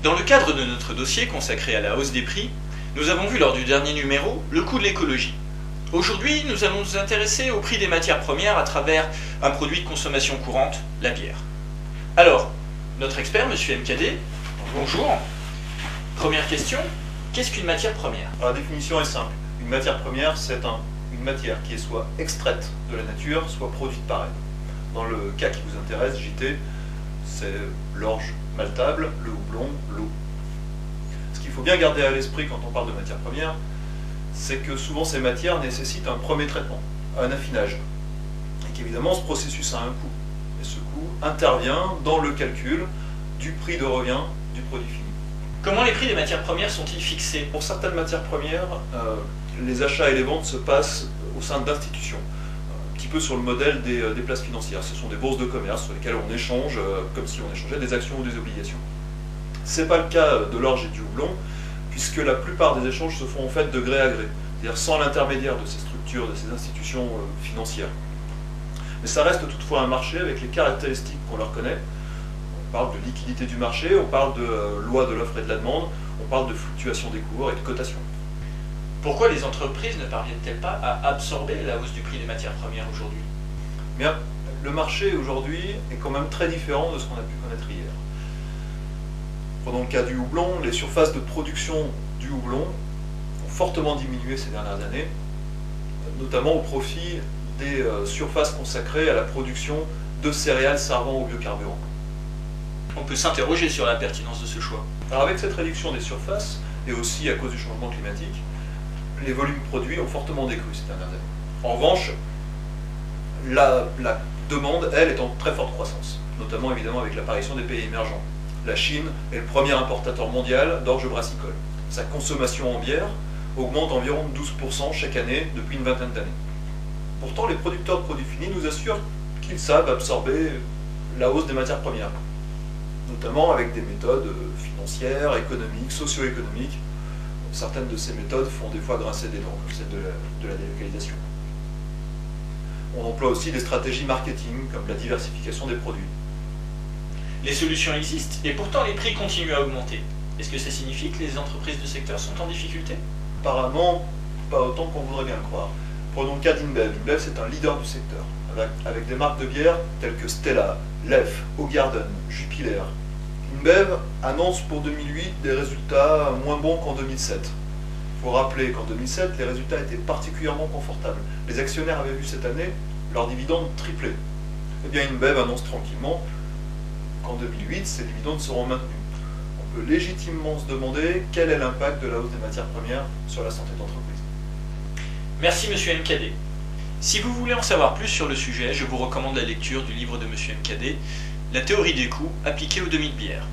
Dans le cadre de notre dossier consacré à la hausse des prix, nous avons vu lors du dernier numéro le coût de l'écologie. Aujourd'hui, nous allons nous intéresser au prix des matières premières à travers un produit de consommation courante, la bière. Alors, notre expert, Monsieur MKD, bonjour. Première question, qu'est-ce qu'une matière première? La définition est simple. Une matière première, c'est une matière qui est soit extraite de la nature, soit produite par elle. Dans le cas qui vous intéresse, JT, c'est l'orge maltable, le houblon, l'eau. Ce qu'il faut bien garder à l'esprit quand on parle de matières premières, c'est que souvent ces matières nécessitent un premier traitement, un affinage. Et qu'évidemment ce processus a un coût. Et ce coût intervient dans le calcul du prix de revient du produit fini. Comment les prix des matières premières sont-ils fixés? Pour certaines matières premières, les achats et les ventes se passent au sein d'institutions. Un petit peu sur le modèle des places financières. Ce sont des bourses de commerce sur lesquelles on échange comme si on échangeait des actions ou des obligations. Ce n'est pas le cas de l'orge et du houblon, puisque la plupart des échanges se font en fait de gré à gré, c'est-à-dire sans l'intermédiaire de ces structures, de ces institutions financières. Mais ça reste toutefois un marché avec les caractéristiques qu'on leur connaît. On parle de liquidité du marché, on parle de loi de l'offre et de la demande, on parle de fluctuation des cours et de cotation. Pourquoi les entreprises ne parviennent-elles pas à absorber la hausse du prix des matières premières aujourd'hui? Bien, le marché aujourd'hui est quand même très différent de ce qu'on a pu connaître hier. Prenons le cas du houblon, les surfaces de production du houblon ont fortement diminué ces dernières années, notamment au profit des surfaces consacrées à la production de céréales servant au biocarburant. On peut s'interroger sur la pertinence de ce choix. Alors avec cette réduction des surfaces, et aussi à cause du changement climatique, les volumes produits ont fortement décru ces dernières années. En revanche, la demande, elle, est en très forte croissance, notamment évidemment avec l'apparition des pays émergents. La Chine est le premier importateur mondial d'orge brassicole. Sa consommation en bière augmente environ de 12% chaque année depuis une vingtaine d'années. Pourtant, les producteurs de produits finis nous assurent qu'ils savent absorber la hausse des matières premières, notamment avec des méthodes financières, économiques, socio-économiques. Certaines de ces méthodes font des fois grincer des dents, comme celle de la délocalisation. On emploie aussi des stratégies marketing, comme la diversification des produits. Les solutions existent, et pourtant les prix continuent à augmenter. Est-ce que ça signifie que les entreprises du secteur sont en difficulté? Apparemment, pas autant qu'on voudrait bien le croire. Prenons le cas d'InBev. InBev, c'est un leader du secteur, avec des marques de bière telles que Stella, Leffe, Hoegaarden, Jupiler. InBev annonce pour 2008 des résultats moins bons qu'en 2007. Il faut rappeler qu'en 2007, les résultats étaient particulièrement confortables. Les actionnaires avaient vu cette année leurs dividendes tripler. Eh bien, InBev annonce tranquillement qu'en 2008, ces dividendes seront maintenus. On peut légitimement se demander quel est l'impact de la hausse des matières premières sur la santé de l'entreprise. Merci Monsieur MKD. Si vous voulez en savoir plus sur le sujet, je vous recommande la lecture du livre de Monsieur MKD, La théorie des coûts appliquée aux demi de bière.